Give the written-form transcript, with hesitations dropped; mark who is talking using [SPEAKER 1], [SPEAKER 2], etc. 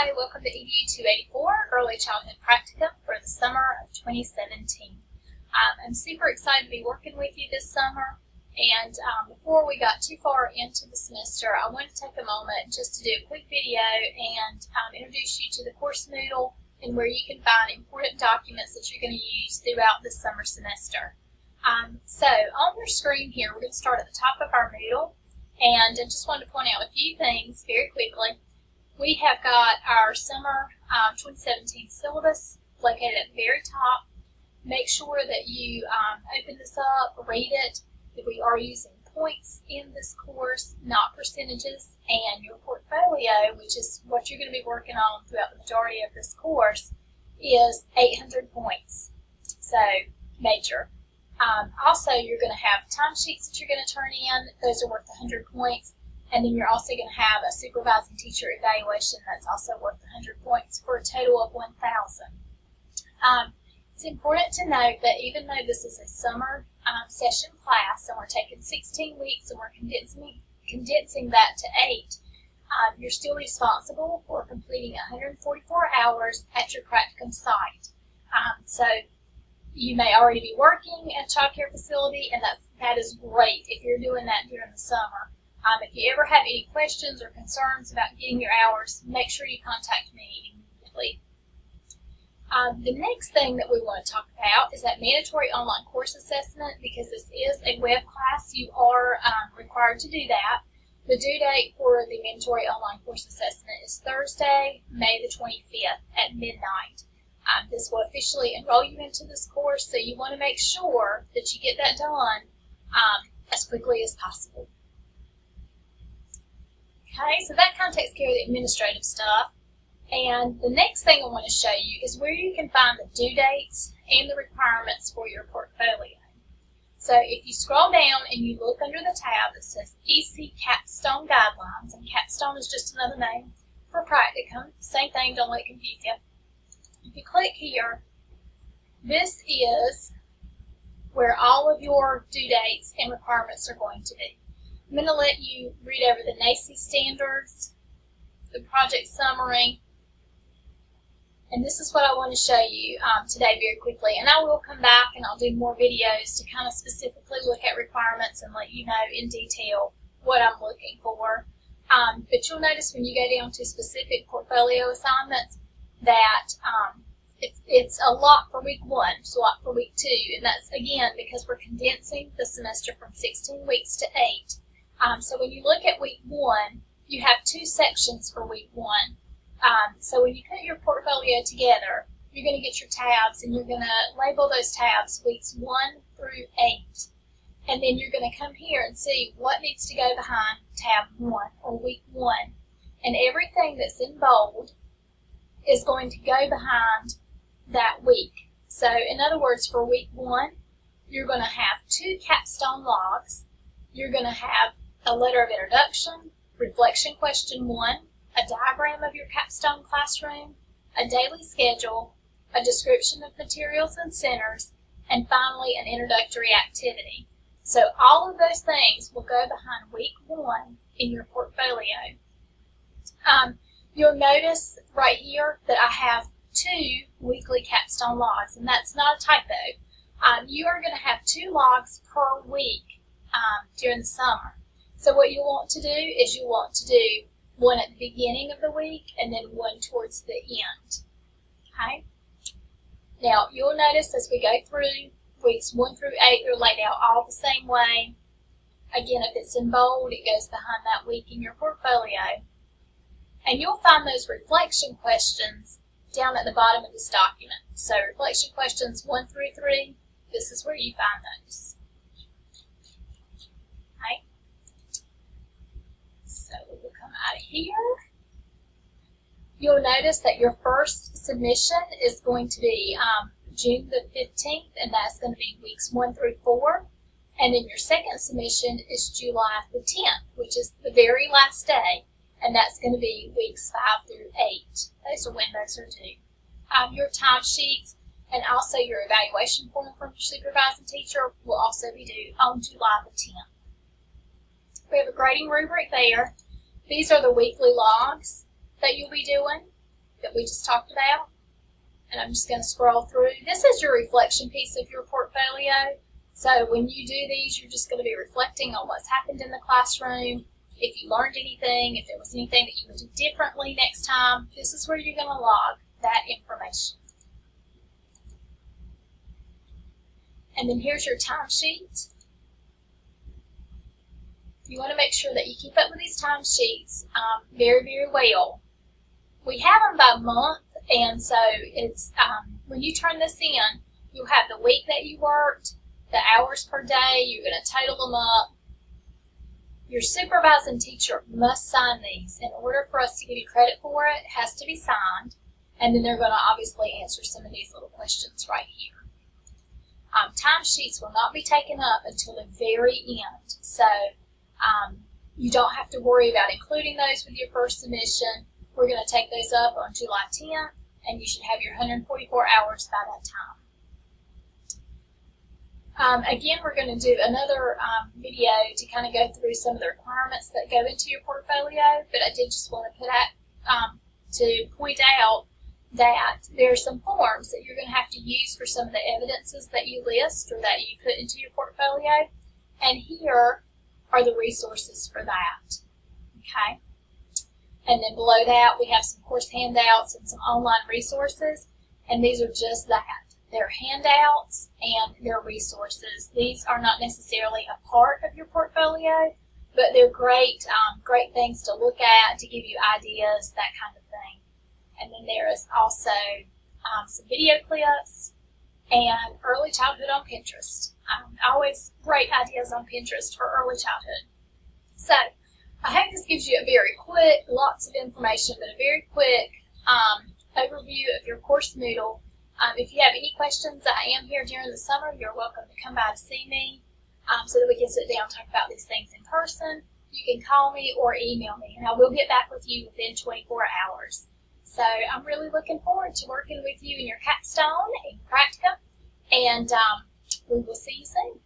[SPEAKER 1] Hi, welcome to EDU 284, Early Childhood Practicum for the summer of 2017. I'm super excited to be working with you this summer, and before we got too far into the semester, I want to take a moment just to do a quick video and introduce you to the course Moodle and where you can find important documents that you're going to use throughout this summer semester. So on your screen here, we're going to start at the top of our Moodle, and I just wanted to point out a few things very quickly. We have got our summer 2017 syllabus located at the very top. Make sure that you open this up, read it, that we are using points in this course, not percentages, and your portfolio, which is what you're going to be working on throughout the majority of this course, is 800 points, so major. Also, you're going to have timesheets that you're going to turn in. Those are worth 100 points. And then you're also going to have a supervising teacher evaluation that's also worth 100 points for a total of 1,000. It's important to note that even though this is a summer session class and we're taking 16 weeks and we're condensing that to 8, you're still responsible for completing 144 hours at your practicum site. So you may already be working at a child care facility, and that is great if you're doing that during the summer. If you ever have any questions or concerns about getting your hours, make sure you contact me immediately. The next thing that we want to talk about is that mandatory online course assessment. Because this is a web class, you are required to do that. The due date for the mandatory online course assessment is Thursday, May the 25th at midnight. This will officially enroll you into this course, so you want to make sure that you get that done as quickly as possible. Okay, so that kind of takes care of the administrative stuff. And the next thing I want to show you is where you can find the due dates and the requirements for your portfolio. So if you scroll down and you look under the tab that says EC Capstone Guidelines, and Capstone is just another name for practicum, same thing, don't let it confuse you. If you click here, this is where all of your due dates and requirements are going to be. I'm going to let you read over the NAEYC standards, the project summary, and this is what I want to show you today very quickly. And I will come back and I'll do more videos to kind of specifically look at requirements and let you know in detail what I'm looking for. But you'll notice when you go down to specific portfolio assignments that it's a lot for week 1, it's a lot for week 2, and that's again because we're condensing the semester from 16 weeks to 8. So when you look at week 1, you have 2 sections for week 1. So when you put your portfolio together, you're going to get your tabs and you're going to label those tabs weeks 1 through 8. And then you're going to come here and see what needs to go behind tab 1 or week 1. And everything that's in bold is going to go behind that week. So in other words, for week 1, you're going to have 2 capstone logs. You're going to have a letter of introduction, reflection question 1, a diagram of your capstone classroom, a daily schedule, a description of materials and centers, and finally an introductory activity. So all of those things will go behind week 1 in your portfolio. You'll notice right here that I have 2 weekly capstone logs, and that's not a typo. You are going to have 2 logs per week during the summer. So what you want to do is you want to do one at the beginning of the week and then one towards the end. Okay? Now, you'll notice as we go through weeks 1 through 8, they're laid out all the same way. Again, if it's in bold, it goes behind that week in your portfolio. And you'll find those reflection questions down at the bottom of this document. So reflection questions 1 through 3, this is where you find those. Okay? So we'll come out of here. You'll notice that your first submission is going to be June the 15th, and that's going to be weeks 1 through 4. And then your second submission is July the 10th, which is the very last day, and that's going to be weeks 5 through 8. Those are when those are due. Your timesheets and also your evaluation form from your supervising teacher will also be due on July the 10th. We have a grading rubric there. These are the weekly logs that you'll be doing. that we just talked about. And I'm just going to scroll through. This is your reflection piece of your portfolio. So when you do these, you're just going to be reflecting on what's happened in the classroom. If you learned anything, if there was anything that you would do differently next time, this is where you're going to log that information. And then here's your timesheet. You want to make sure that you keep up with these timesheets very, very well. We have them by month, and so it's when you turn this in, you'll have the week that you worked, the hours per day. You're going to total them up. Your supervising teacher must sign these. In order for us to give you credit for it, it has to be signed, and then they're going to obviously answer some of these little questions right here. Timesheets will not be taken up until the very end, so you don't have to worry about including those with your first submission. We're going to take those up on July 10th, and you should have your 144 hours by that time. Again, we're going to do another video to kind of go through some of the requirements that go into your portfolio, but I did just want to point out that there are some forms that you're going to have to use for some of the evidences that you list or that you put into your portfolio, and here are the resources for that. Okay? And then below that, we have some course handouts and some online resources, and these are just that. They're handouts and they're resources. These are not necessarily a part of your portfolio, but they're great, great things to look at, to give you ideas, that kind of thing. And then there is also some video clips and early childhood on Pinterest. Always great ideas on Pinterest for early childhood. So I hope this gives you a very quick, lots of information, but a very quick overview of your course Moodle. If you have any questions, I am here during the summer. You're welcome to come by to see me so that we can sit down and talk about these things in person. You can call me or email me, and I will get back with you within 24 hours. So I'm really looking forward to working with you in your capstone and practicum, and we will see you soon.